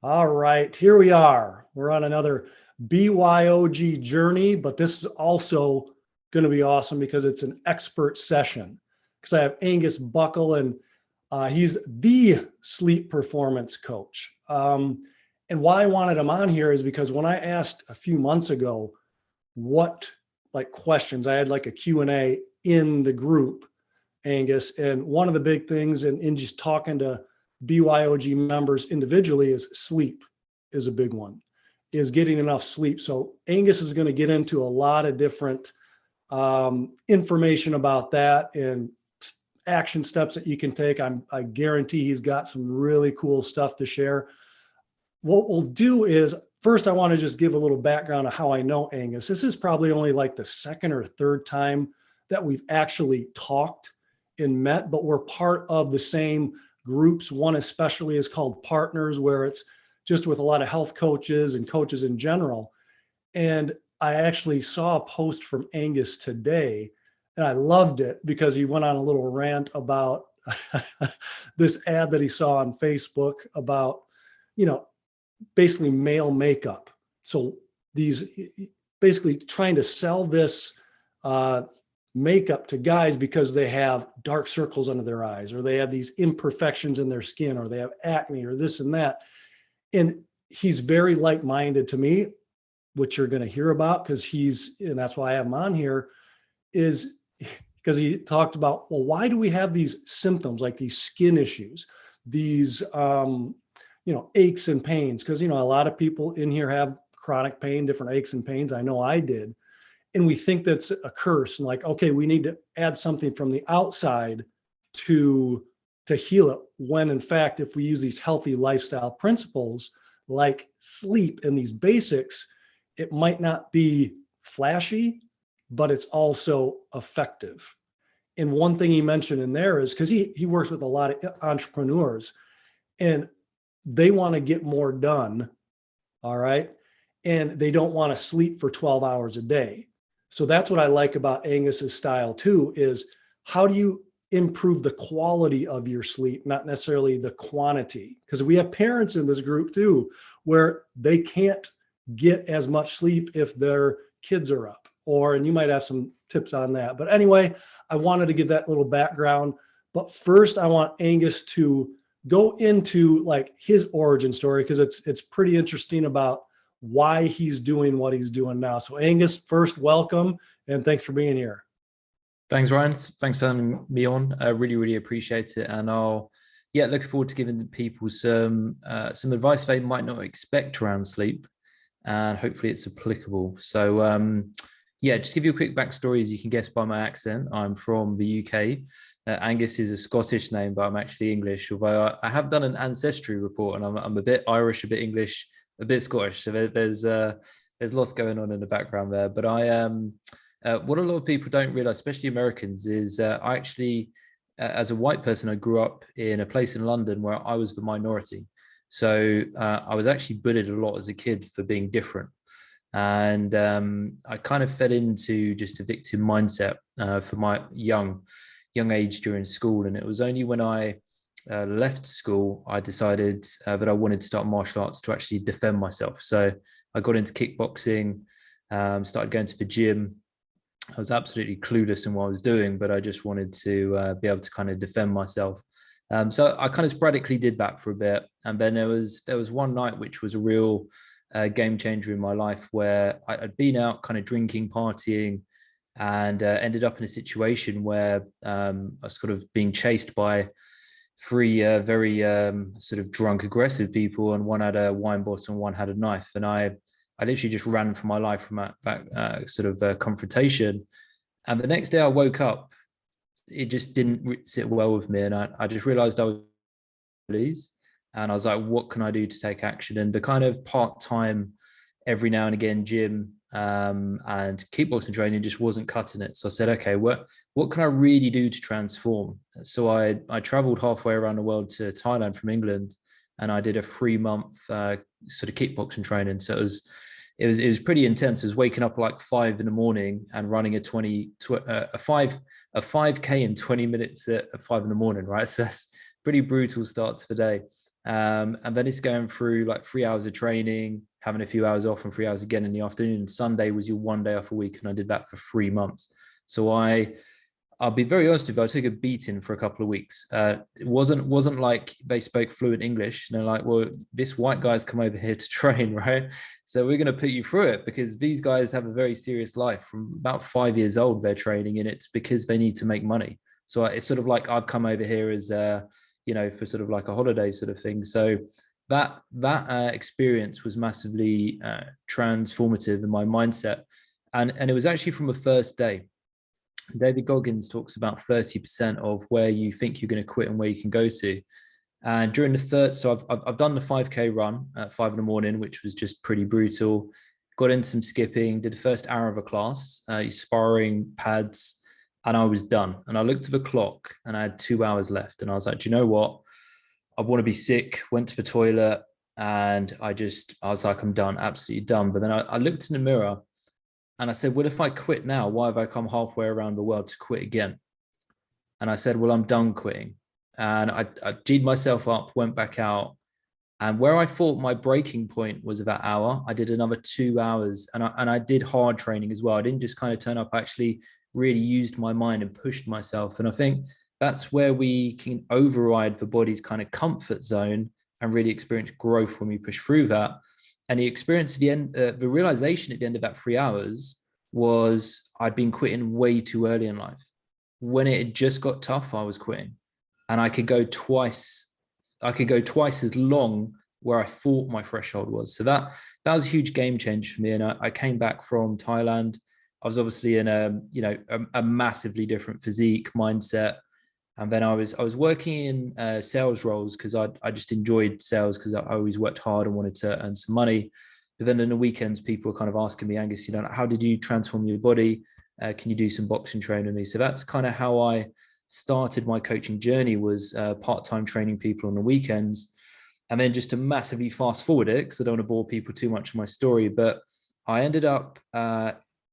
All right, here we are. We're on another BYOG journey, but this is also going to be awesome because it's an expert session. Because I have Angus Buckle, and he's the sleep performance coach. And why I wanted him on here is because when I asked a few months ago what like questions, I had like a Q&A in the group, Angus, and one of the big things in just talking to BYOG members individually is sleep is a big one, is getting enough sleep. So Angus is going to get into a lot of different information about that and action steps that you can take. I guarantee he's got some really cool stuff to share. What we'll do is first, I want to just give a little background of how I know Angus. This is probably only like the second or third time that we've actually talked and met, but we're part of the same groups. One especially is called Partners, where it's just with a lot of health coaches and coaches in general. And I actually saw a post from Angus today, and I loved it because he went on a little rant about this ad that he saw on Facebook about, basically male makeup. So these basically trying to sell this makeup to guys because they have dark circles under their eyes, or they have these imperfections in their skin, or they have acne, or this and that. And he's very like-minded to me, which you're going to hear about because and that's why I have him on here, is because he talked about, well, why do we have these symptoms, like these skin issues, these, aches and pains? Because, a lot of people in here have chronic pain, different aches and pains. I know I did. And we think that's a curse, and like, okay, we need to add something from the outside to heal it, when in fact, if we use these healthy lifestyle principles like sleep and these basics, it might not be flashy, but it's also effective. And one thing he mentioned in there is because he works with a lot of entrepreneurs, and they want to get more done, all right? And they don't want to sleep for 12 hours a day. So that's what I like about Angus's style too, is how do you improve the quality of your sleep, not necessarily the quantity? Because we have parents in this group too, where they can't get as much sleep if their kids are up, and you might have some tips on that. But anyway, I wanted to give that little background. But first, I want Angus to go into like his origin story, because it's pretty interesting about why he's doing what he's doing now. So Angus, first, welcome, and thanks for being here. Thanks, Ryan. Thanks for having me on. I really, really appreciate it. And looking forward to giving people some advice they might not expect around sleep, and hopefully it's applicable. So just give you a quick backstory. As you can guess by my accent, I'm from the UK. Angus is a Scottish name, but I'm actually English, although I have done an ancestry report, and I'm a bit Irish, a bit English, a bit Scottish. So there's lots going on in the background there. But what a lot of people don't realize, especially Americans, is I actually, as a white person, I grew up in a place in London where I was the minority. So I was actually bullied a lot as a kid for being different. And I kind of fell into just a victim mindset for my young age during school. And it was only when I left school, I decided that I wanted to start martial arts to actually defend myself. So I got into kickboxing, started going to the gym. I was absolutely clueless in what I was doing, but I just wanted to be able to kind of defend myself. So I kind of sporadically did that for a bit. And then there was one night, which was a real game changer in my life, where I'd been out kind of drinking, partying, and ended up in a situation where I was sort of being chased by three very sort of drunk, aggressive people, and one had a wine bottle and one had a knife. And I literally just ran for my life from that sort of confrontation. And the next day I woke up, it just didn't sit well with me. And I just realized I was police. And I was like, what can I do to take action? And the kind of part-time, every now and again, gym and kickboxing training just wasn't cutting it. So I said, okay, what can I really do to transform? So I traveled halfway around the world to Thailand from England, and I did a 3-month sort of kickboxing training. So it was pretty intense. It was waking up like 5 a.m. and running a 5K in 20 minutes at 5 a.m, right? So that's pretty brutal start to the day. And then it's going through like 3 hours of training, having a few hours off and 3 hours again in the afternoon. Sunday was your 1 day off a week. And I did that for 3 months. So I'll be very honest with you, I took a beating for a couple of weeks. It wasn't like they spoke fluent English. And they're like, well, this white guy's come over here to train, right? So we're going to put you through it, because these guys have a very serious life. From about 5 years old, they're training, and it's because they need to make money. So it's sort of like I've come over here as for sort of like a holiday sort of thing. So that experience was massively transformative in my mindset. And it was actually from the first day. David Goggins talks about 30% of where you think you're going to quit and where you can go to. And during the third, so I've done the 5K run at 5 a.m, which was just pretty brutal. Got into some skipping, did the first hour of a class, sparring pads, and I was done. And I looked at the clock and I had 2 hours left. And I was like, do you know what? I want to be sick, went to the toilet, and I was like, I'm done, absolutely done. But then I looked in the mirror and I said, well, if I quit now, why have I come halfway around the world to quit again? And I said, well, I'm done quitting. And I G'd myself up, went back out. And where I thought my breaking point was about an hour, I did another 2 hours. And I did hard training as well. I didn't just kind of turn up, I actually really used my mind and pushed myself. And I think that's where we can override the body's kind of comfort zone and really experience growth when we push through that. And the experience at the end, the realization at the end of that 3 hours was I'd been quitting way too early in life. When it had just got tough, I was quitting. And I could go twice as long where I thought my threshold was. So that was a huge game changer for me. And I came back from Thailand. I was obviously in a massively different physique mindset. And then I was working in sales roles because I just enjoyed sales, because I always worked hard and wanted to earn some money. But then in the weekends, people were kind of asking me, Angus, how did you transform your body? Can you do some boxing training with me? So that's kind of how I started my coaching journey, was part-time training people on the weekends. And then just to massively fast forward it, because I don't want to bore people too much in my story, but I ended up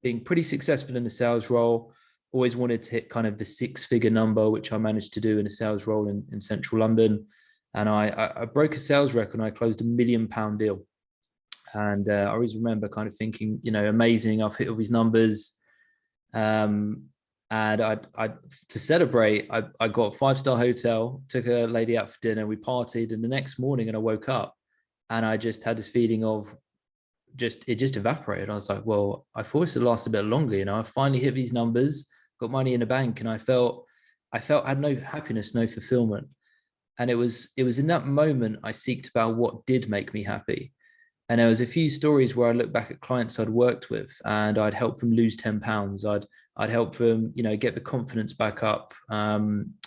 being pretty successful in the sales role. Always wanted to hit kind of the 6-figure number, which I managed to do in a sales role in central London. And I broke a sales record and I closed £1 million deal. And I always remember kind of thinking, amazing, I've hit all these numbers. And I to celebrate, I got a 5-star hotel, took a lady out for dinner, we partied, and the next morning, and I woke up and I just had this feeling of it just evaporated. I was like, well, I thought this would last a bit longer. I finally hit these numbers, got money in the bank, and I felt I had no happiness, no fulfillment. And it was in that moment I seeked about what did make me happy. And there was a few stories where I look back at clients I'd worked with, and I'd help them lose 10 pounds. I'd help them, get the confidence back up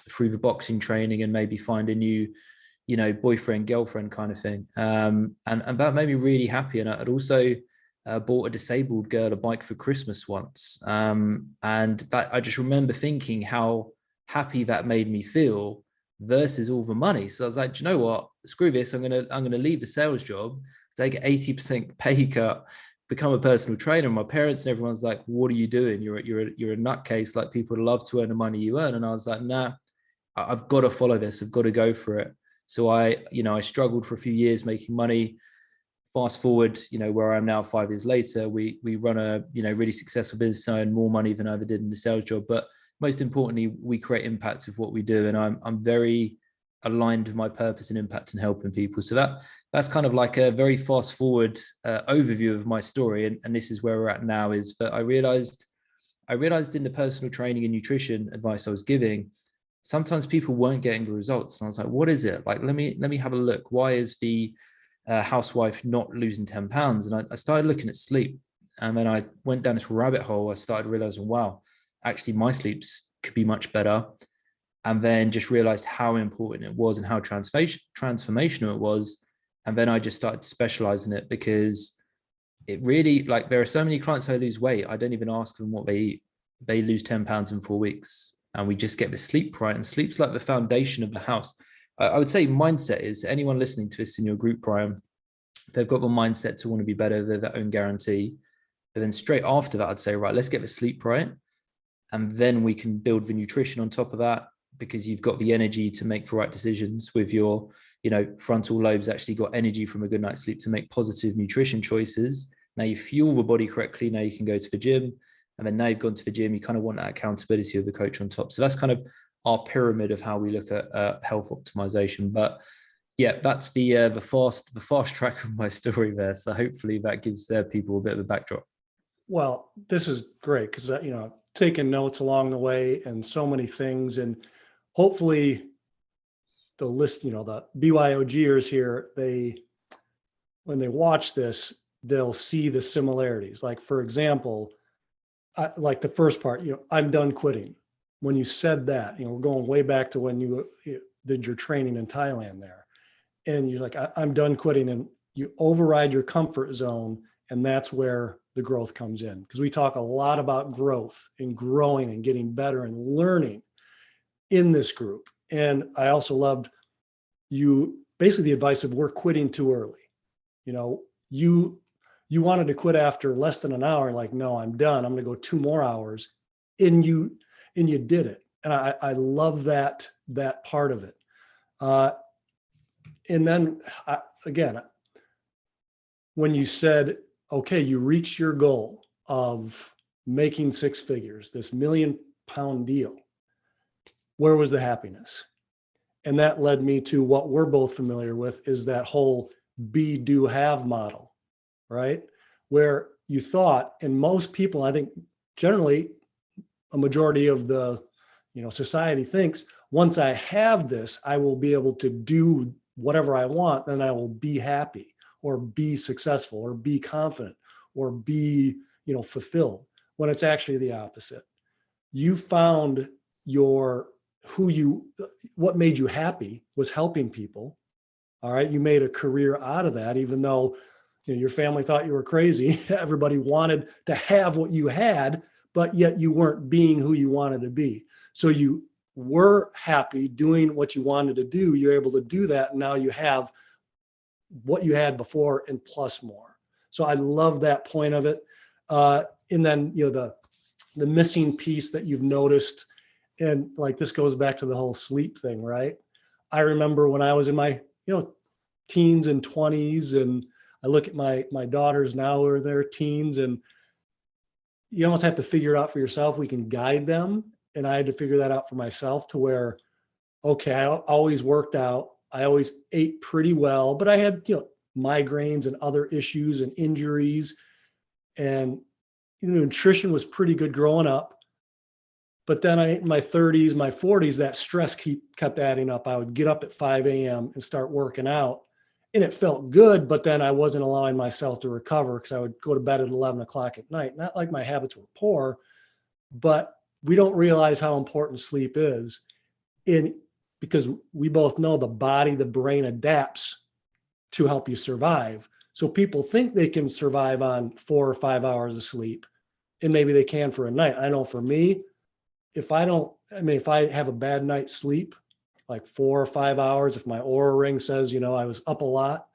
through the boxing training, and maybe find a new, boyfriend, girlfriend kind of thing. And that made me really happy. And I'd also bought a disabled girl a bike for Christmas once. And that I just remember thinking how happy that made me feel versus all the money. So I was like, do you know what? Screw this. I'm gonna leave the sales job, take an 80% pay cut, become a personal trainer. My parents and everyone's like, what are you doing? You're a nutcase. Like, people love to earn the money you earn. And I was like, nah, I've got to follow this. I've got to go for it. So I struggled for a few years making money. Fast forward, where I am now 5 years later, we run a, really successful business. I earn more money than I ever did in the sales job. But most importantly, we create impact with what we do. And I'm very aligned with my purpose and impact and helping people. So that's kind of like a very fast forward overview of my story. And this is where we're at now, is that I realized in the personal training and nutrition advice I was giving, sometimes people weren't getting the results. And I was like, what is it? Like, let me have a look. Why is the housewife not losing 10 pounds? And I started looking at sleep. And then I went down this rabbit hole. I started realizing, wow, actually my sleeps could be much better. And then just realized how important it was and how transformational it was. And then I just started to specialize in it, because it really, like, there are so many clients who lose weight, I don't even ask them what they eat. They lose 10 pounds in 4 weeks. And we just get the sleep right. And sleep's like the foundation of the house. I would say mindset is, anyone listening to this in your group, Brian, they've got the mindset to want to be better, they're their own guarantee. But then straight after that, I'd say, right, let's get the sleep right. And then we can build the nutrition on top of that, because you've got the energy to make the right decisions with your frontal lobe's actually got energy from a good night's sleep to make positive nutrition choices. Now you fuel the body correctly. Now you can go to the gym, and then now you've gone to the gym, you kind of want that accountability of the coach on top. So that's kind of our pyramid of how we look at health optimization. But yeah, that's the fast track of my story there. So hopefully that gives people a bit of a backdrop. Well, this is great because I've taken notes along the way and so many things, and hopefully the list, the BYOGers here, when they watch this, they'll see the similarities. Like, for example, like the first part, I'm done quitting. When you said that, we're going way back to when you did your training in Thailand there, and you're like, I'm done quitting, and you override your comfort zone, and that's where the growth comes in. Because we talk a lot about growth and growing and getting better and learning in this group. And I also loved basically the advice of we're quitting too early. You wanted to quit after less than an hour, and like, no, I'm done. I'm going to go 2 more hours. And you did it. And I love that part of it. And then again, when you said, okay, you reached your goal of making 6 figures, this £1 million deal, where was the happiness? And that led me to what we're both familiar with, is that whole be, do, have model, right? Where you thought, and most people, I think generally a majority of the society thinks, once I have this, I will be able to do whatever I want, and I will be happy or be successful or be confident or be fulfilled, when it's actually the opposite. You found what made you happy was helping people. All right. You made a career out of that, even though your family thought you were crazy. Everybody wanted to have what you had, but yet you weren't being who you wanted to be. So you were happy doing what you wanted to do. You're able to do that. And now you have what you had before and plus more. So I love that point of it. And then, the missing piece that you've noticed, and like, this goes back to the whole sleep thing, right? I remember when I was in my, teens and 20s, and I look at my daughters now who are in their teens, and you almost have to figure it out for yourself. We can guide them. And I had to figure that out for myself, to where, okay, I always worked out. I always ate pretty well, but I had, migraines and other issues and injuries, and nutrition was pretty good growing up. But then in my 30s, my 40s, that stress kept adding up. I would get up at 5 a.m. and start working out, and it felt good, but then I wasn't allowing myself to recover, because I would go to bed at 11 o'clock at night. Not like my habits were poor, but we don't realize how important sleep is, because we both know the body, the brain adapts to help you survive. So people think they can survive on 4 or 5 hours of sleep, and maybe they can for a night. I know for me, if I have a bad night's sleep, like 4 or 5 hours, if my Oura ring says, I was up a lot,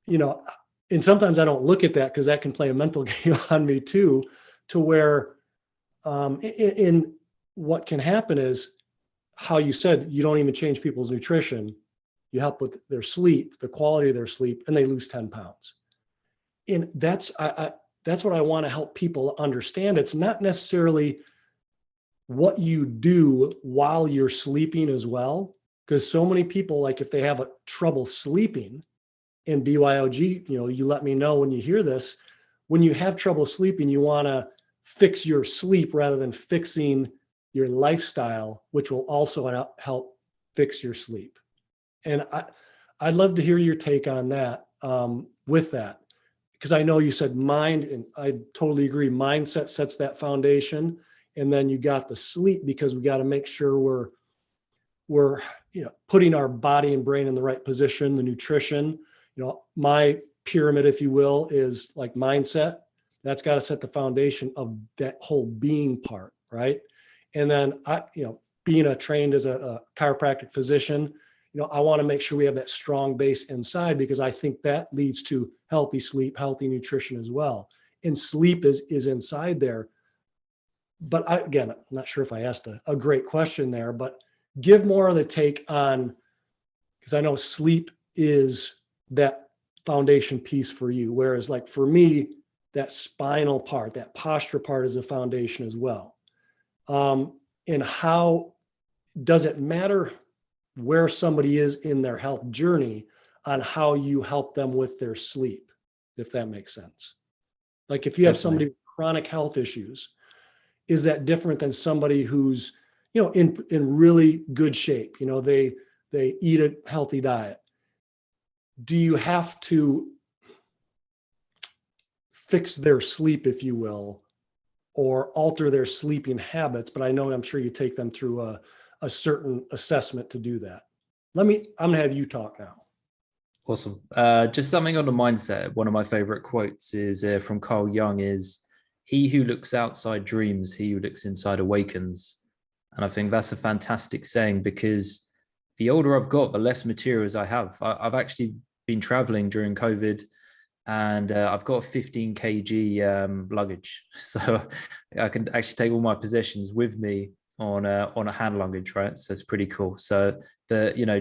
and sometimes I don't look at that, because that can play a mental game on me too, to where in what can happen is, how you said, you don't even change people's nutrition. You help with their sleep, the quality of their sleep, and they lose 10 pounds. And that's what I want to help people understand. It's not necessarily what you do while you're sleeping as well, because so many people, like, if they have trouble sleeping, in BYOG, you let me know when you hear this. When you have trouble sleeping, you want to fix your sleep rather than fixing your lifestyle, which will also help fix your sleep. And I'd love to hear your take on that, with that, because I know you said mind, and I totally agree. Mindset sets that foundation, and then you got the sleep, because we got to make sure we're putting our body and brain in the right position. The nutrition, my pyramid, if you will, is like mindset. That's got to set the foundation of that whole being part, right? And then being trained as a chiropractic physician, I want to make sure we have that strong base inside, because I think that leads to healthy sleep, healthy nutrition as well. And sleep is inside there. But again, I'm not sure if I asked a great question there, but give more of the take on, because I know sleep is that foundation piece for you. Whereas like for me, that spinal part, that posture part is a foundation as well. And how does it matter where somebody is in their health journey on how you help them with their sleep, if that makes sense? Like if you have somebody with chronic health issues, is that different than somebody who's, in really good shape? They eat a healthy diet. Do you have to fix their sleep, if you will, or alter their sleeping habits? But I'm sure you take them through a certain assessment to do that. I'm gonna have you talk now. Awesome. Just something on the mindset. One of my favorite quotes is from Carl Jung is, "He who looks outside dreams, he who looks inside awakens." And I think that's a fantastic saying, because the older I've got, the less materials I have. I've actually been traveling during COVID, and I've got a 15 kg luggage. So I can actually take all my possessions with me on a hand luggage, right? So it's pretty cool. So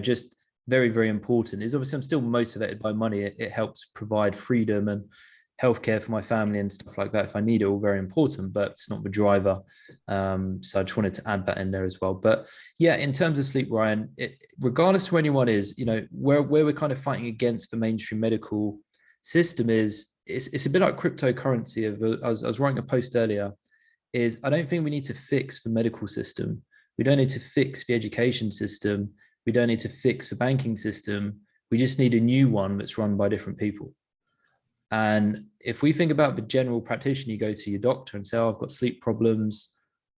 just very, very important is, obviously I'm still motivated by money. It helps provide freedom and healthcare for my family and stuff like that. If I need it, all very important, but it's not the driver. So I just wanted to add that in there as well. But yeah, in terms of sleep, Ryan, regardless of where anyone is, where we're kind of fighting against the mainstream medical system is, it's a bit like cryptocurrency. I was writing a post earlier, is I don't think we need to fix the medical system. We don't need to fix the education system. We don't need to fix the banking system. We just need a new one that's run by different people. And if we think about the general practitioner, you go to your doctor and say, "Oh, I've got sleep problems,"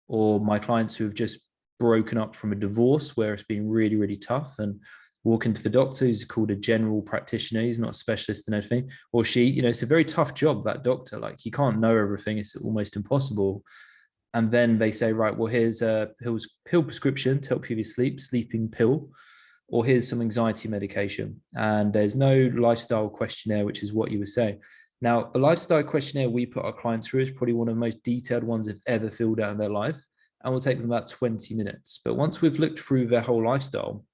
or my clients who have just broken up from a divorce where it's been really, really tough, and walk into the doctor who's called a general practitioner. He's not a specialist in anything, or she, it's a very tough job, that doctor. Like, you can't know everything. It's almost impossible. And then they say, right, well, here's a pill prescription to help you with your sleeping pill, or here's some anxiety medication. And there's no lifestyle questionnaire, which is what you were saying. Now, the lifestyle questionnaire we put our clients through is probably one of the most detailed ones they've ever filled out in their life, and will take them about 20 minutes. But once we've looked through their whole lifestyle,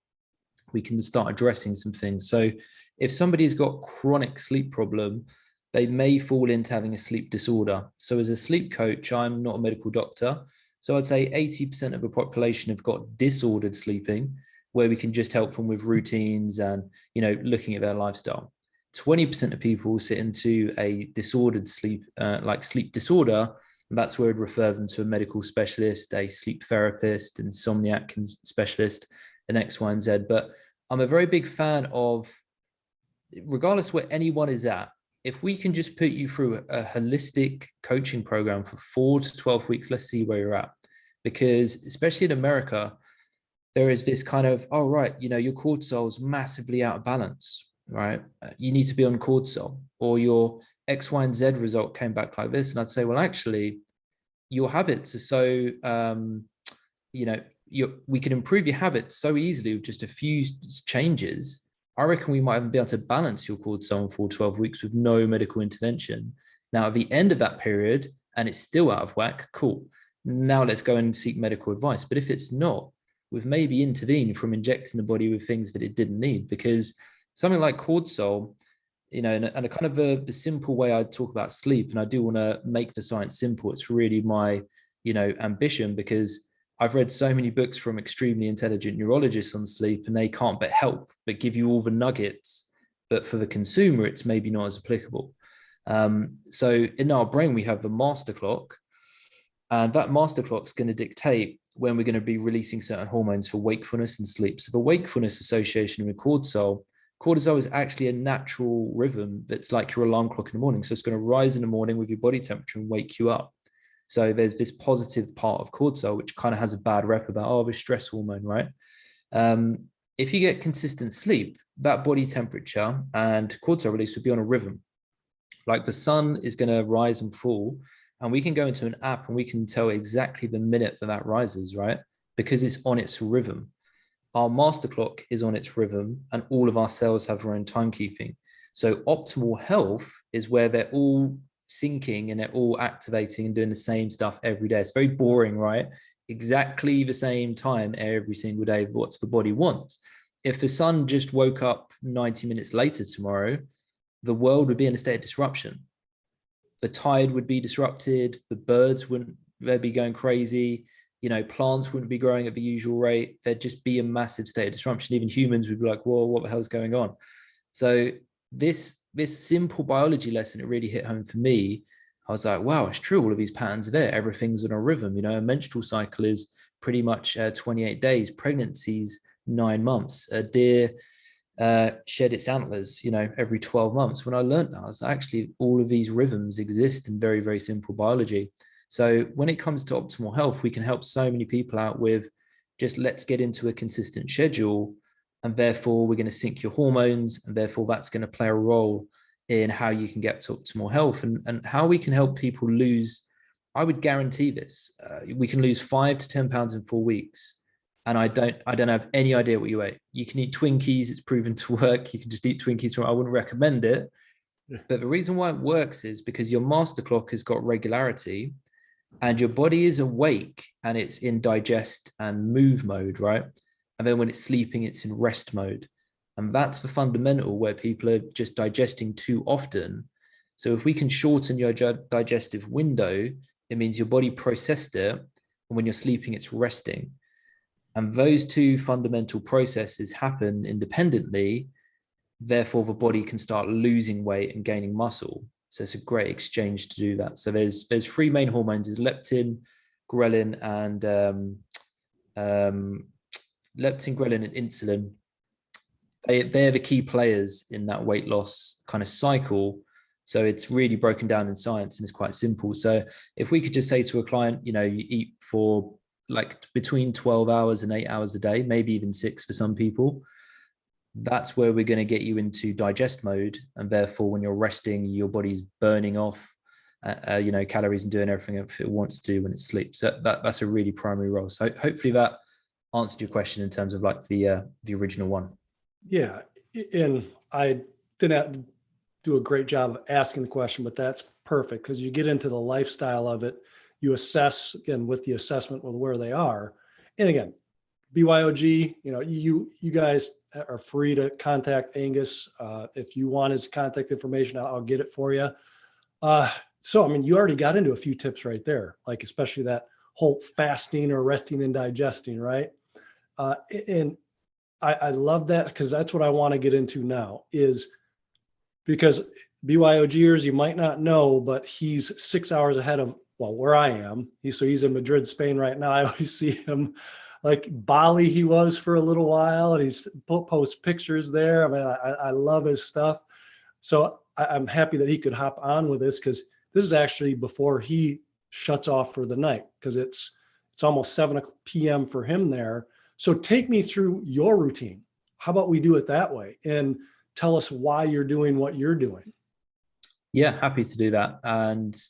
we can start addressing some things. So if somebody's got chronic sleep problem, they may fall into having a sleep disorder. So as a sleep coach, I'm not a medical doctor. So I'd say 80% of the population have got disordered sleeping, where we can just help them with routines and, looking at their lifestyle. 20% of people sit into a disordered sleep, like sleep disorder. And that's where I'd refer them to a medical specialist, a sleep therapist, insomniac specialist, an X, Y, and Z. But I'm a very big fan of, regardless where anyone is at, if we can just put you through a holistic coaching program for 4 to 12 weeks, let's see where you're at. Because especially in America, there is this kind of, oh, right, your cortisol is massively out of balance, right? You need to be on cortisol, or your X, Y, and Z result came back like this. And I'd say, well, actually, your habits are so, we can improve your habits so easily with just a few changes. I reckon we might even be able to balance your cortisol for 12 weeks with no medical intervention. Now, at the end of that period, and it's still out of whack, cool. Now let's go and seek medical advice. But if it's not, we've maybe intervened from injecting the body with things that it didn't need. Because something like cortisol, and a kind of the simple way I talk about sleep, and I do want to make the science simple. It's really my, ambition, because I've read so many books from extremely intelligent neurologists on sleep, and they can't but give you all the nuggets. But for the consumer, it's maybe not as applicable. So in our brain, we have the master clock, and that master clock is going to dictate when we're going to be releasing certain hormones for wakefulness and sleep. So the wakefulness association with cortisol is actually a natural rhythm that's like your alarm clock in the morning. So it's going to rise in the morning with your body temperature and wake you up. So there's this positive part of cortisol, which kind of has a bad rep about, oh, the stress hormone, right? If you get consistent sleep, that body temperature and cortisol release would be on a rhythm. Like the sun is going to rise and fall, and we can go into an app and we can tell exactly the minute that rises, right? Because it's on its rhythm. Our master clock is on its rhythm, and all of our cells have their own timekeeping. So optimal health is where they're all syncing and they're all activating and doing the same stuff every day. It's very boring, right? Exactly the same time every single day. What's the body wants? if the sun just woke up 90 minutes later tomorrow, the world would be in a state of disruption. The tide would be disrupted. The birds wouldn't, they'd be going crazy. You know, plants wouldn't be growing at the usual rate. There'd just be a massive state of disruption. Even humans would be like, whoa, what the hell's going on? So this simple biology lesson, it really hit home for me. I was like, wow, it's true. All of these patterns are there. Everything's in a rhythm. You know, a menstrual cycle is pretty much 28 days. Pregnancy's 9 months. A deer shed its antlers, you know, every 12 months. When I learned that, I was actually, all of these rhythms exist in very, very simple biology. So when it comes to optimal health, we can help so many people out with just, let's get into a consistent schedule, and therefore we're going to sync your hormones, and therefore that's going to play a role in how you can get to optimal health, and how we can help people lose. I would guarantee this. We can lose 5 to 10 pounds in 4 weeks. And I don't have any idea what you ate. You can eat Twinkies. It's proven to work. You can just eat Twinkies. I wouldn't recommend it. But the reason why it works is because your master clock has got regularity, and your body is awake and it's in digest and move mode, right? And then when it's sleeping, it's in rest mode. And that's the fundamental where people are just digesting too often. So if we can shorten your digestive window, it means your body processed it. And when you're sleeping, it's resting. And those two fundamental processes happen independently. Therefore, the body can start losing weight and gaining muscle. So it's a great exchange to do that. So there's 3 main hormones: is leptin, ghrelin, and leptin, ghrelin, and insulin. They're the key players in that weight loss kind of cycle. So it's really broken down in science, and it's quite simple. So if we could just say to a client, you know, you eat for like between 12 hours and 8 hours a day, maybe even 6 for some people, that's where we're going to get you into digest mode. And therefore, when you're resting, your body's burning off, you know, calories and doing everything it wants to do when it sleeps. So that's a really primary role. So hopefully that answered your question in terms of like the original one. Yeah. And I didn't do a great job of asking the question, but that's perfect, because you get into the lifestyle of it. You assess, again, with the assessment with where they are. And again, BYOG, you know, you guys are free to contact Angus. If you want his contact information, I'll get it for you. So, I mean, you already got into a few tips right there, like especially that whole fasting or resting and digesting, right? And I love that, because that's what I want to get into now, is because BYOGers, you might not know, but he's 6 hours ahead of, well, where I am. He's in Madrid, Spain right now. I always see him, like Bali he was for a little while, and he's post pictures there. I mean, I love his stuff. So I'm happy that he could hop on with this, because this is actually before he shuts off for the night, because it's almost 7 p.m. for him there. So take me through your routine. How about we do it that way, and tell us why you're doing what you're doing. Yeah, happy to do that. And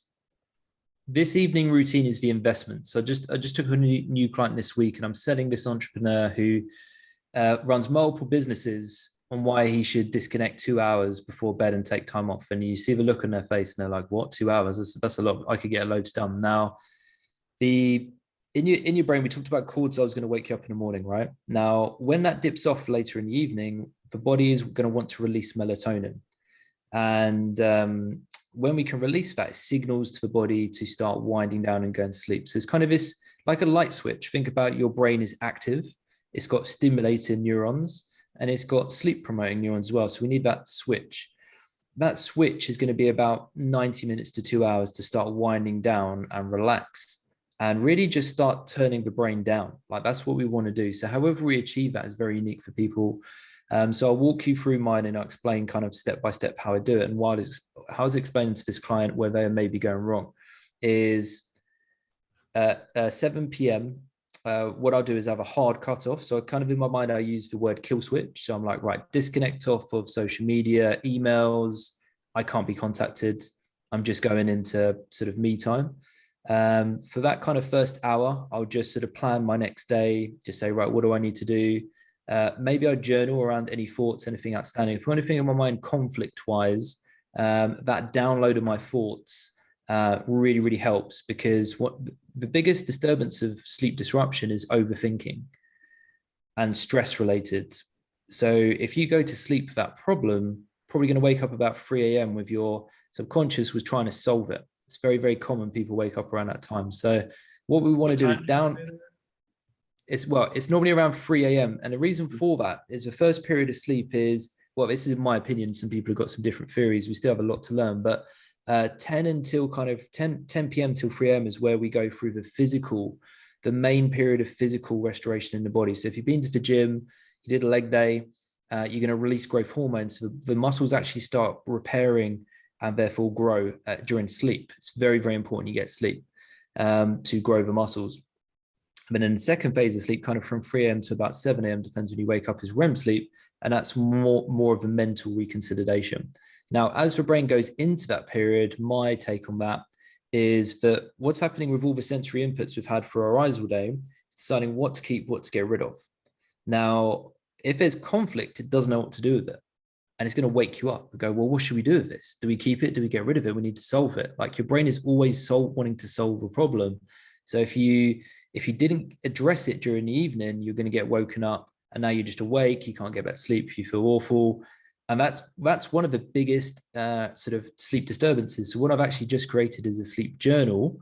this evening routine is the investment. So I just took a new client this week, and I'm selling this entrepreneur who runs multiple businesses on why he should disconnect 2 hours before bed and take time off. And you see the look on their face, and they're like, "What? 2 hours? That's a lot. I could get loads done." Now, in your brain, we talked about cortisol is going to wake you up in the morning, right? Now, when that dips off later in the evening, the body is going to want to release melatonin. And when we can release that, it signals to the body to start winding down and going to sleep. So it's kind of this, like a light switch. Think about your brain is active. It's got stimulating neurons, and it's got sleep promoting neurons as well. So we need that switch. That switch is going to be about 90 minutes to 2 hours to start winding down and relax, and really just start turning the brain down. Like, that's what we want to do. So however we achieve that is very unique for people. So I'll walk you through mine, and I'll explain kind of step by step how I do it. And how I was explaining to this client where they may be going wrong is 7 p.m. What I'll do is have a hard cutoff. So kind of in my mind, I use the word kill switch. So I'm like, right, disconnect off of social media, emails. I can't be contacted. I'm just going into sort of me time. For that kind of first hour, I'll just sort of plan my next day, just say, right, what do I need to do? Maybe I journal around any thoughts, anything outstanding. If anything in my mind conflict-wise, that download of my thoughts really, really helps, because what the biggest disturbance of sleep disruption is overthinking and stress related. So if you go to sleep with that problem, probably going to wake up about 3 a.m. with your subconscious was trying to solve it. It's very, very common. People wake up around that time. So what we want to do is it's normally around 3 a.m. And the reason for that is the first period of sleep is, well, this is in my opinion, some people have got some different theories. We still have a lot to learn, but 10 until kind of 10 p.m. till 3 a.m. is where we go through the main period of physical restoration in the body. So if you've been to the gym, you did a leg day, you're going to release growth hormones. So the muscles actually start repairing and therefore grow during sleep. It's very, very important you get sleep to grow the muscles. But then the second phase of sleep, kind of from 3 a.m. to about 7 a.m., depends when you wake up, is REM sleep. And that's more of a mental reconsolidation. Now, as the brain goes into that period, my take on that is that what's happening with all the sensory inputs we've had for our eyes all day, it's deciding what to keep, what to get rid of. Now, if there's conflict, it doesn't know what to do with it. And it's going to wake you up and go, well, what should we do with this? Do we keep it? Do we get rid of it? We need to solve it. Like, your brain is always wanting to solve a problem. So if you didn't address it during the evening, you're going to get woken up and now you're just awake. You can't get back to sleep. You feel awful. And that's one of the biggest sort of sleep disturbances. So what I've actually just created is a sleep journal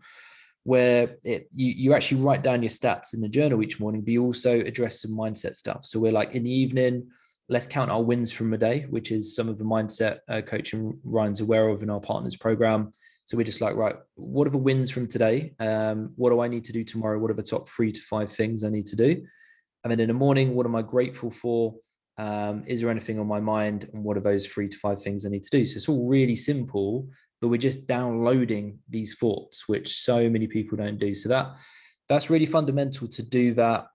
where you actually write down your stats in the journal each morning, but you also address some mindset stuff. So we're like, in the evening, let's count our wins from the day, which is some of the mindset coaching Ryan's aware of in our partners program. So we're just like, right, what are the wins from today? What do I need to do tomorrow? What are the top 3 to 5 things I need to do? And then in the morning, what am I grateful for? Is there anything on my mind? And what are those 3 to 5 things I need to do? So it's all really simple, but we're just downloading these thoughts, which so many people don't do. So that's really fundamental to do that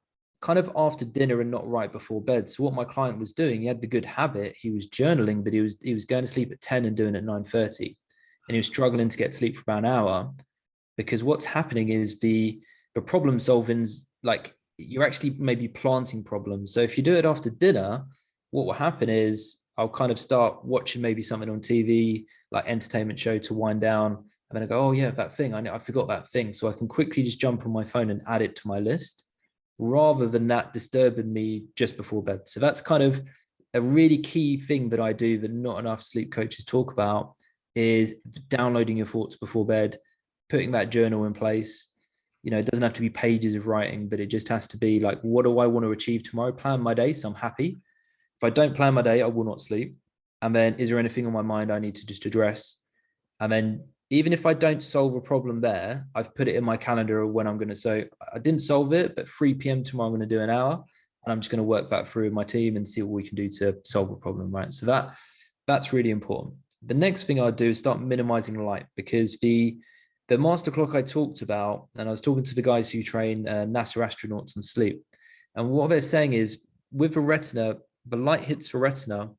kind of after dinner and not right before bed. So what my client was doing, he had the good habit, he was journaling, but he was going to sleep at 10 and doing it at 9:30. And he was struggling to get sleep for about an hour, because what's happening is the problem solving's like, you're actually maybe planting problems. So if you do it after dinner, what will happen is I'll kind of start watching maybe something on TV, like entertainment show to wind down. And then I go, oh yeah, that thing, I forgot that thing. So I can quickly just jump on my phone and add it to my list, rather than that disturbing me just before bed. So that's kind of a really key thing that I do that not enough sleep coaches talk about, is downloading your thoughts before bed, putting that journal in place. You know, it doesn't have to be pages of writing, but it just has to be like, what do I want to achieve tomorrow? Plan my day so I'm happy. If I don't plan my day, I will not sleep. And then, is there anything on my mind I need to just address? And then, even if I don't solve a problem there, I've put it in my calendar of when I'm going to. So I didn't solve it, but 3 p.m. tomorrow, I'm going to do an hour, and I'm just going to work that through with my team and see what we can do to solve a problem, right? So that's really important. The next thing I'd do is start minimizing light, because the master clock I talked about, and I was talking to the guys who train NASA astronauts on sleep, and what they're saying is, with the retina, the light hits the retina,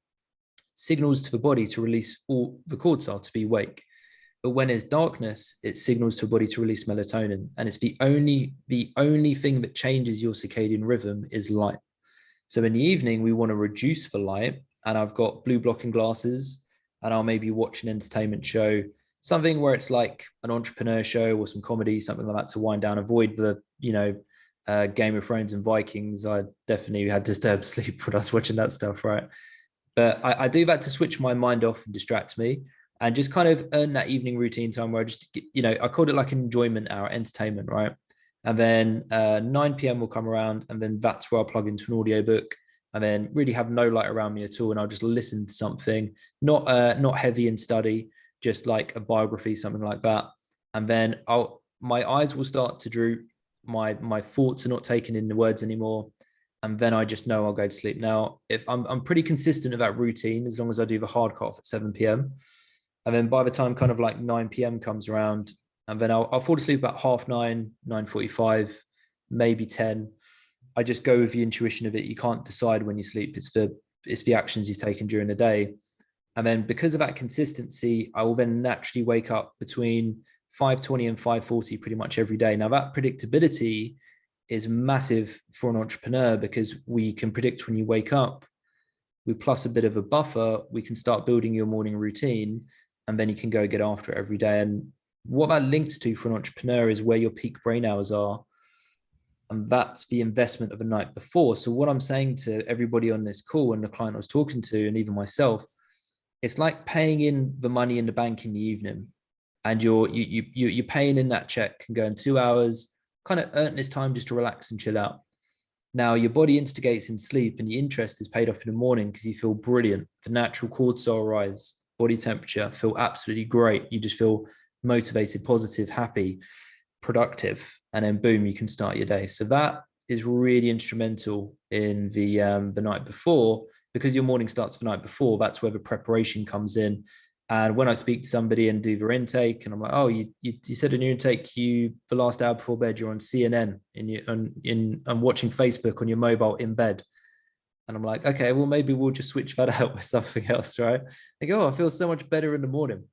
signals to the body to release all the cortisol to be awake. But when there's darkness, it signals to the body to release melatonin. And it's the only thing that changes your circadian rhythm is light. So in the evening, we want to reduce the light. And I've got blue blocking glasses, and I'll maybe watch an entertainment show, something where it's like an entrepreneur show or some comedy, something like that, to wind down, avoid the, Game of Thrones and Vikings. I definitely had disturbed sleep when I was watching that stuff, right? But I do that to switch my mind off and distract me, and just kind of earn that evening routine time where I just, I called it like an enjoyment hour, entertainment, right? And then 9 p.m. will come around, and then that's where I'll plug into an audiobook, and then really have no light around me at all. And I'll just listen to something, not heavy in study, just like a biography, something like that. And then my eyes will start to droop. My thoughts are not taking in the words anymore. And then I just know I'll go to sleep. Now, if I'm pretty consistent with that routine, as long as I do the hard cough at 7 p.m. And then by the time kind of like 9 p.m. comes around, and then I'll fall asleep about 9:30, 9:45, maybe 10. I just go with the intuition of it. You can't decide when you sleep. It's the actions you've taken during the day. And then because of that consistency, I will then naturally wake up between 5:20 and 5:40 pretty much every day. Now, that predictability is massive for an entrepreneur, because we can predict when you wake up. We plus a bit of a buffer, we can start building your morning routine, and then you can go get after it every day. And what that links to for an entrepreneur is where your peak brain hours are. And that's the investment of the night before. So what I'm saying to everybody on this call and the client I was talking to, and even myself, it's like paying in the money in the bank in the evening, and you're paying in that check and going 2 hours, kind of earn this time just to relax and chill out. Now your body instigates in sleep, and the interest is paid off in the morning because you feel brilliant. The natural cortisol rise, body temperature, feel absolutely great. You just feel motivated, positive, happy, productive, and then boom, you can start your day. So that is really instrumental in the night before, because your morning starts the night before. That's where the preparation comes in. And when I speak to somebody and do their intake, and I'm like, oh, you said in your intake, the last hour before bed, you're on CNN and watching Facebook on your mobile in bed. And I'm like, okay, well, maybe we'll just switch that out with something else, right? They go, oh, I feel so much better in the morning.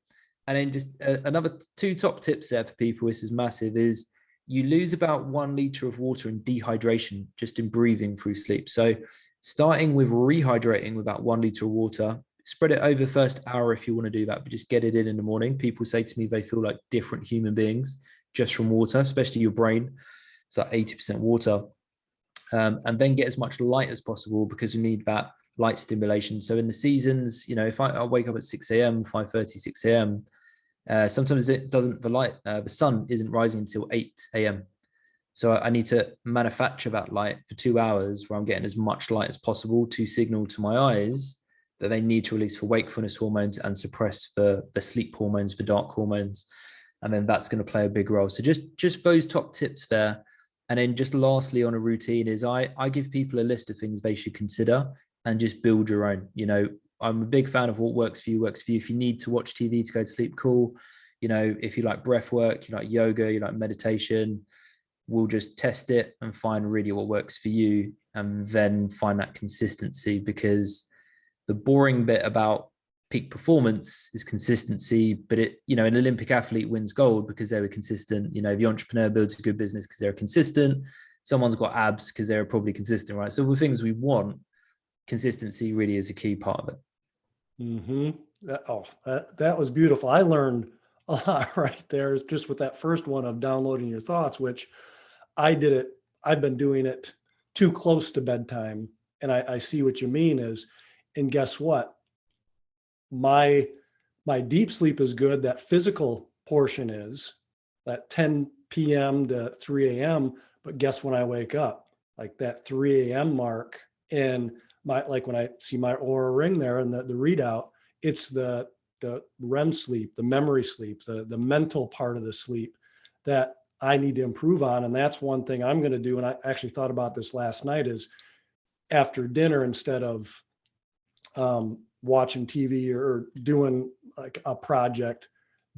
And then just another 2 top tips there for people, this is massive, is you lose about 1 liter of water in dehydration just in breathing through sleep. So starting with rehydrating with about 1 liter of water, spread it over the first hour if you want to do that, but just get it in the morning. People say to me they feel like different human beings just from water, especially your brain. It's like 80% water. And then get as much light as possible, because you need that light stimulation. So in the seasons, if I wake up at 6 a.m., 5:30, 6 a.m., sometimes it doesn't, the sun isn't rising until 8 a.m. So I need to manufacture that light for 2 hours where I'm getting as much light as possible to signal to my eyes that they need to release for wakefulness hormones and suppress the sleep hormones, the dark hormones. And then that's going to play a big role. So just those top tips there. And then just lastly on a routine is I give people a list of things they should consider and just build your own. I'm a big fan of what works for you, works for you. If you need to watch TV to go to sleep, cool. If you like breath work, you like yoga, you like meditation, we'll just test it and find really what works for you, and then find that consistency, because the boring bit about peak performance is consistency. But an Olympic athlete wins gold because they were consistent. The entrepreneur builds a good business because they're consistent. Someone's got abs because they're probably consistent, right? So the things we want, consistency really is a key part of it. Mm-hmm. That was beautiful. I learned a lot right there, just with that first one of downloading your thoughts, which I've been doing it too close to bedtime. And I see what you mean and guess what? My deep sleep is good. That physical portion is that 10 p.m. to 3 a.m. But guess when I wake up? Like that 3 a.m. mark, and when I see my Aura ring there and the readout, it's the REM sleep, the memory sleep, the mental part of the sleep that I need to improve on. And that's one thing I'm going to do. And I actually thought about this last night, is after dinner, instead of watching TV or doing like a project,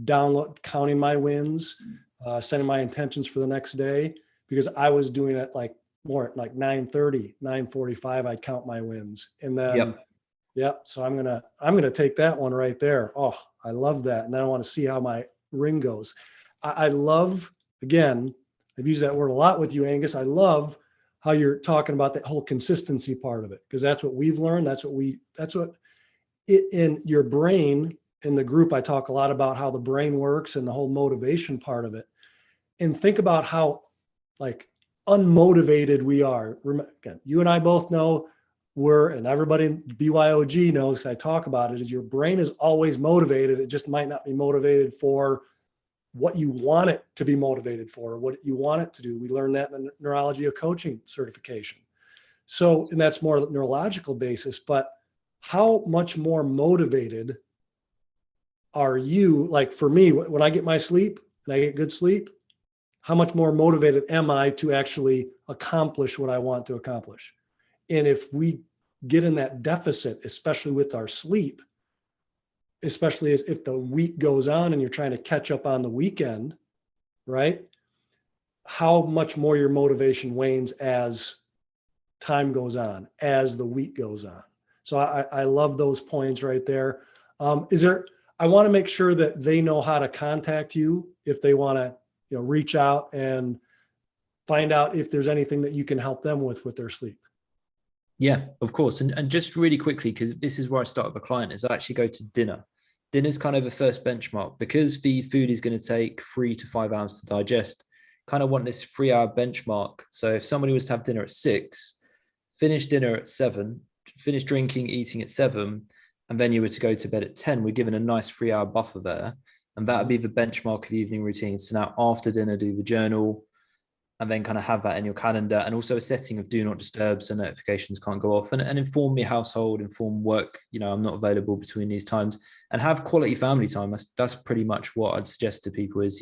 counting my wins, setting my intentions for the next day, because I was doing it like more at like 9:30, 9:45, I'd count my wins. And then, so I'm going to take that one right there. Oh, I love that. And then I want to see how my ring goes. I love, again, I've used that word a lot with you, Angus. I love how you're talking about that whole consistency part of it, because that's what we've learned. That's what in your brain, in the group, I talk a lot about how the brain works and the whole motivation part of it. And think about how like unmotivated we are. Again, you and I both know and everybody in BYOG knows, because I talk about it, is your brain is always motivated. It just might not be motivated for what you want it to be motivated for, or what you want it to do. We learned that in the neurology of coaching certification. So, and that's more neurological basis, but how much more motivated are you? Like for me, when I get my sleep and I get good sleep, how much more motivated am I to actually accomplish what I want to accomplish? And if we get in that deficit, especially with our sleep, especially if the week goes on and you're trying to catch up on the weekend, right? How much more your motivation wanes as time goes on, as the week goes on. So I love those points right there. I want to make sure that they know how to contact you if they want to, reach out and find out if there's anything that you can help them with their sleep. Yeah, of course. And just really quickly, because this is where I start with a client, is I actually go to dinner. Dinner's kind of a first benchmark, because the food is going to take 3 to 5 hours to digest. kind of want this 3-hour benchmark. So if somebody was to have dinner at 6, finish dinner at 7, finish drinking, eating at 7, and then you were to go to bed at 10, we're given a nice 3-hour buffer there. And that would be the benchmark of the evening routine. So now after dinner, do the journal, and then kind of have that in your calendar, and also a setting of do not disturb so notifications can't go off, and inform your household, inform work, I'm not available between these times, and have quality family time. That's pretty much what I'd suggest to people is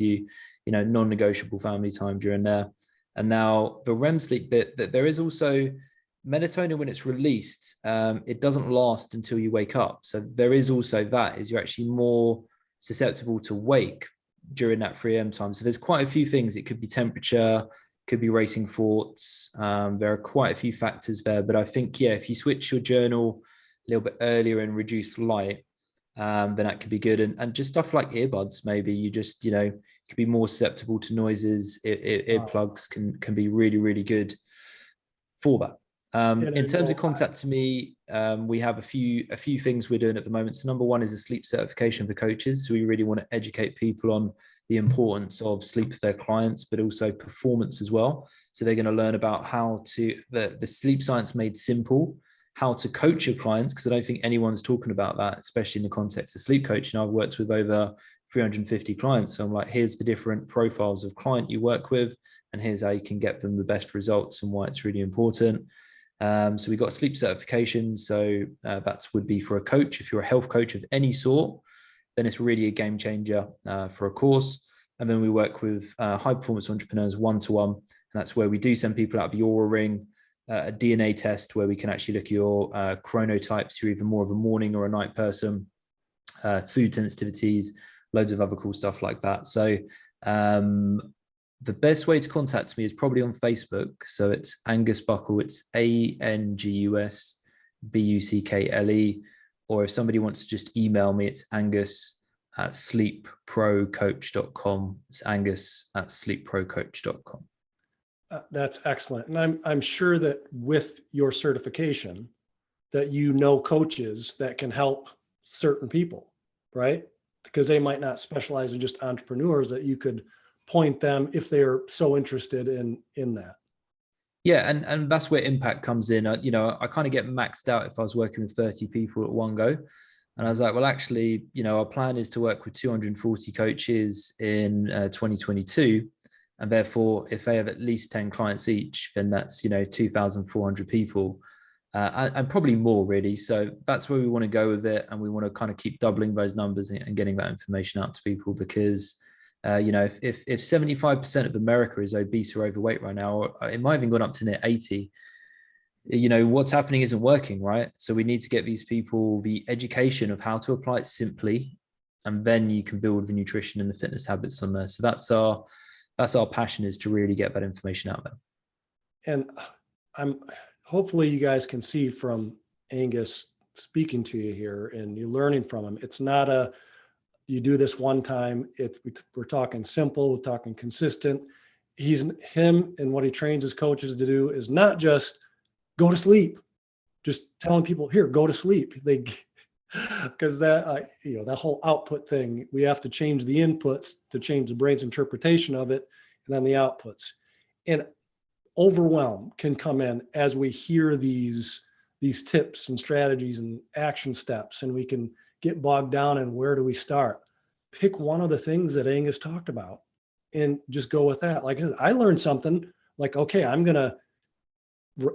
non-negotiable family time during there. And now the REM sleep bit, that there is also melatonin when it's released, it doesn't last until you wake up. So there is also that, is you're actually more susceptible to wake during that 3 a.m. time. So there's quite a few things. It could be temperature, could be racing thoughts. There are quite a few factors there, but I think, if you switch your journal a little bit earlier and reduce light, then that could be good. And just stuff like earbuds, maybe you just, could be more susceptible to noises. Earplugs can be really, really good for that. In terms of contact to me, we have a few things we're doing at the moment. So number one is a sleep certification for coaches. So we really want to educate people on the importance of sleep for their clients, but also performance as well. So they're going to learn about how to, the sleep science made simple, how to coach your clients, because I don't think anyone's talking about that, especially in the context of sleep coaching. I've worked with over 350 clients. So I'm like, here's the different profiles of client you work with, and here's how you can get them the best results and why it's really important. So we got sleep certification. So that would be for a coach. If you're a health coach of any sort, then it's really a game changer for a course. And then we work with high performance entrepreneurs one-to-one. And that's where we do send people out of the Aura Ring, a DNA test where we can actually look at your chronotypes. You're either more of a morning or a night person, food sensitivities, loads of other cool stuff like that. So the best way to contact me is probably on Facebook. So it's Angus Buckle. It's ANGUS BUCKLE. Or if somebody wants to just email me, it's angus@sleepprocoach.com. It's angus@sleepprocoach.com. That's excellent. And I'm sure that with your certification that coaches that can help certain people, right? Because they might not specialize in just entrepreneurs, that you could point them if they're so interested in that. Yeah, and that's where impact comes in. I kind of get maxed out if I was working with 30 people at one go. And I was like, well, actually, our plan is to work with 240 coaches in 2022. And therefore, if they have at least 10 clients each, then that's, 2,400 people and probably more, really. So that's where we want to go with it. And we want to kind of keep doubling those numbers and getting that information out to people, because if 75% of America is obese or overweight right now, or it might have even gone up to near 80, what's happening isn't working, right? So we need to get these people the education of how to apply it simply, and then you can build the nutrition and the fitness habits on there. So that's our passion, is to really get that information out there. And hopefully you guys can see from Angus speaking to you here and you're learning from him. It's not you do this one time. We're talking simple, we're talking consistent. Him and what he trains his coaches to do is not just go to sleep, just telling people, here, go to sleep. Because that whole output thing, we have to change the inputs to change the brain's interpretation of it, and then the outputs. And overwhelm can come in as we hear these tips and strategies and action steps, and we can get bogged down in where do we start. Pick one of the things that Angus talked about and just go with that. Like I said, I learned something like, okay, I'm going to,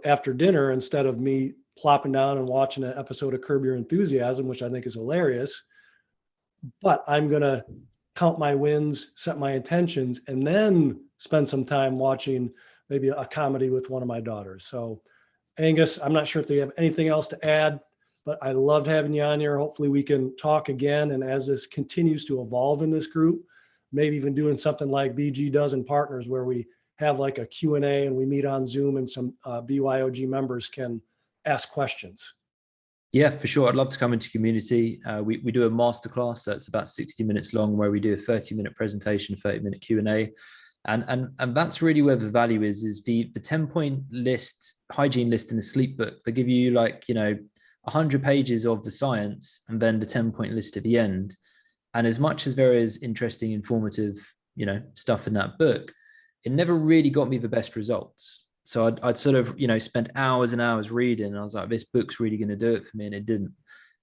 after dinner, instead of me plopping down and watching an episode of Curb Your Enthusiasm, which I think is hilarious, but I'm going to count my wins, set my intentions, and then spend some time watching maybe a comedy with one of my daughters. So Angus, I'm not sure if they have anything else to add, but I loved having you on here. Hopefully we can talk again. And as this continues to evolve in this group, maybe even doing something like BG does in Partners, where we have like a Q&A and we meet on Zoom and some BYOG members can ask questions. Yeah, for sure. I'd love to come into community. We do a masterclass that's about 60 minutes long, where we do a 30-minute presentation, 30-minute Q&A. And that's really where the value is the 10-point list, hygiene list in the sleep book. They give you 100 pages of the science and then the 10-point list at the end. And as much as there is interesting, informative, stuff in that book, it never really got me the best results. So I'd sort of, spend hours and hours reading. And I was like, this book's really going to do it for me. And it didn't.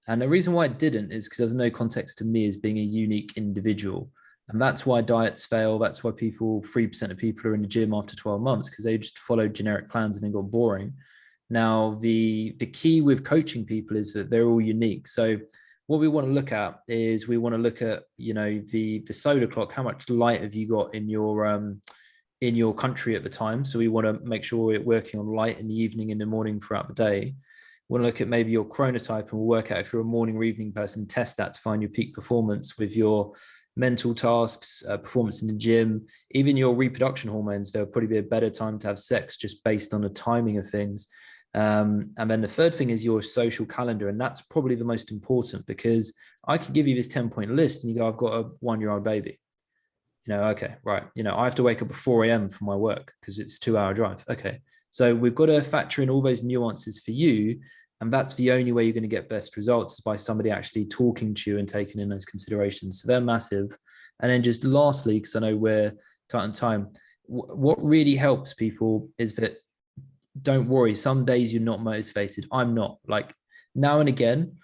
And the reason why it didn't is because there's no context to me as being a unique individual. And that's why diets fail. That's why 3% of people are in the gym after 12 months, because they just followed generic plans and it got boring. Now, the key with coaching people is that they're all unique. So what we want to look at is we want to look at, the solar clock. How much light have you got in your country at the time? So we want to make sure we're working on light in the evening, in the morning, throughout the day. We want to look at maybe your chronotype, and we'll work out if you're a morning or evening person, test that to find your peak performance with your mental tasks, performance in the gym, even your reproduction hormones. There'll probably be a better time to have sex just based on the timing of things. And then the third thing is your social calendar. And that's probably the most important, because I could give you this 10-point list and you go, I've got a 1-year-old baby. Okay, right. I have to wake up at 4 a.m. for my work because it's a 2-hour drive. Okay. So we've got to factor in all those nuances for you. And that's the only way you're going to get best results, is by somebody actually talking to you and taking in those considerations. So they're massive. And then just lastly, because I know we're tight on time, what really helps people is that, don't worry, some days you're not motivated. I'm not. Like, now and again,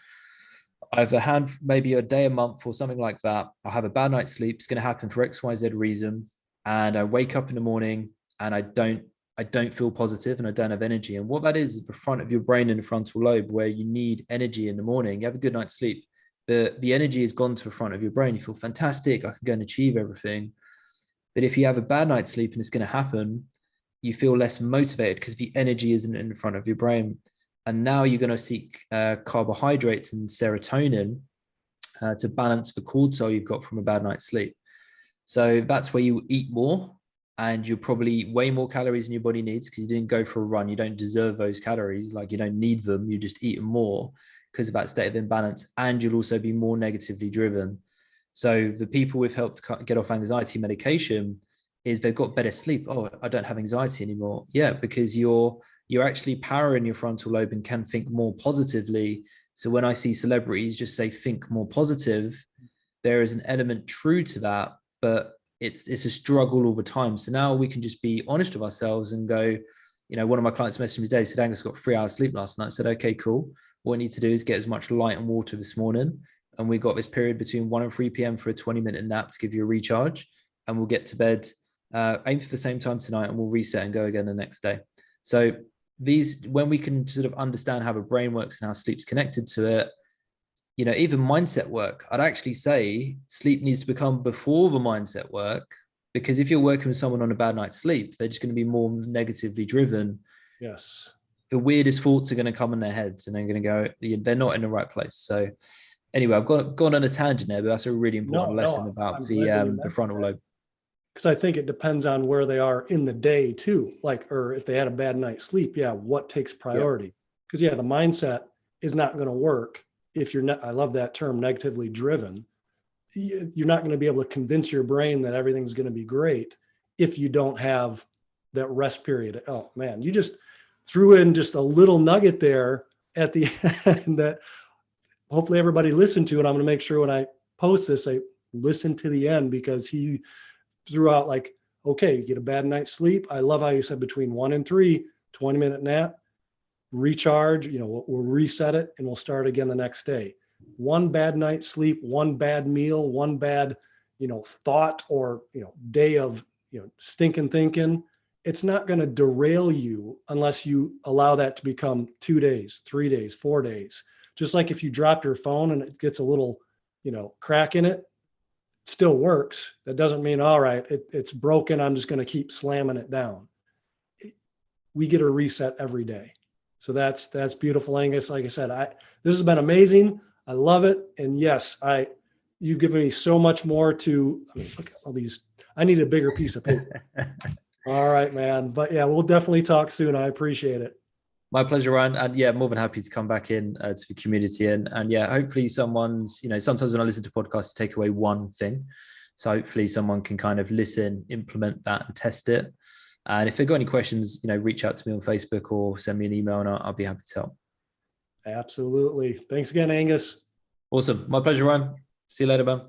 I've had maybe a day a month or something like that. I'll have a bad night's sleep. It's going to happen for XYZ reason. And I wake up in the morning and I don't feel positive and I don't have energy. And what that is the front of your brain and the frontal lobe, where you need energy in the morning. You have a good night's sleep. The energy has gone to the front of your brain. You feel fantastic. I can go and achieve everything. But if you have a bad night's sleep and it's going to happen, you feel less motivated because the energy isn't in the front of your brain. And now you're going to seek carbohydrates and serotonin to balance the cortisol you've got from a bad night's sleep. So that's where you eat more, and you'll probably eat way more calories than your body needs because you didn't go for a run. You don't deserve those calories. Like, you don't need them. You just eat them more because of that state of imbalance. And you'll also be more negatively driven. So the people we've helped get off anxiety medication is they've got better sleep. Oh, I don't have anxiety anymore. Yeah, because you're actually powering your frontal lobe and can think more positively. So when I see celebrities just say, think more positive, there is an element true to that, but it's a struggle all the time. So now we can just be honest with ourselves and go, one of my clients messaged me today, said, Angus, got 3 hours sleep last night. I said, okay, cool. What I need to do is get as much light and water this morning. And we got this period between 1 and 3 p.m. for a 20-minute nap to give you a recharge. And we'll get to bed, aim for the same time tonight, and we'll reset and go again the next day. So when we can sort of understand how the brain works and how sleep's connected to it, even mindset work, I'd actually say sleep needs to become before the mindset work, because if you're working with someone on a bad night's sleep, they're just going to be more negatively driven. Yes. The weirdest thoughts are going to come in their heads and they're going to go, they're not in the right place. So anyway, I've gone on a tangent there, but that's a really important lesson about the frontal lobe. Because I think it depends on where they are in the day too. Like, or if they had a bad night's sleep, what takes priority? Because the mindset is not going to work if you're not, I love that term, negatively driven. You're not going to be able to convince your brain that everything's going to be great if you don't have that rest period. Oh man, you just threw in just a little nugget there at the end that hopefully everybody listened to. And I'm going to make sure when I post this, I listen to the end, because he threw out like, okay, you get a bad night's sleep. I love how you said between 1 and 3, 20-minute nap, recharge, we'll reset it and we'll start again the next day. One bad night's sleep, one bad meal, one bad, thought or, day of, stinking thinking. It's not going to derail you unless you allow that to become 2 days, 3 days, 4 days. Just like if you drop your phone and it gets a little, crack in it, still works. That doesn't mean, all right, it's broken, I'm just going to keep slamming it down. We get a reset every day. So that's beautiful, Angus. Like I said, this has been amazing. I love it. And yes, you've given me so much more look at all these. I need a bigger piece of paper. All right, man. But we'll definitely talk soon. I appreciate it. My pleasure, Ryan. And more than happy to come back in to the community. And hopefully someone's, sometimes when I listen to podcasts, I take away one thing. So hopefully someone can kind of listen, implement that and test it. And if they've got any questions, reach out to me on Facebook or send me an email and I'll be happy to help. Absolutely. Thanks again, Angus. Awesome. My pleasure, Ryan. See you later, man.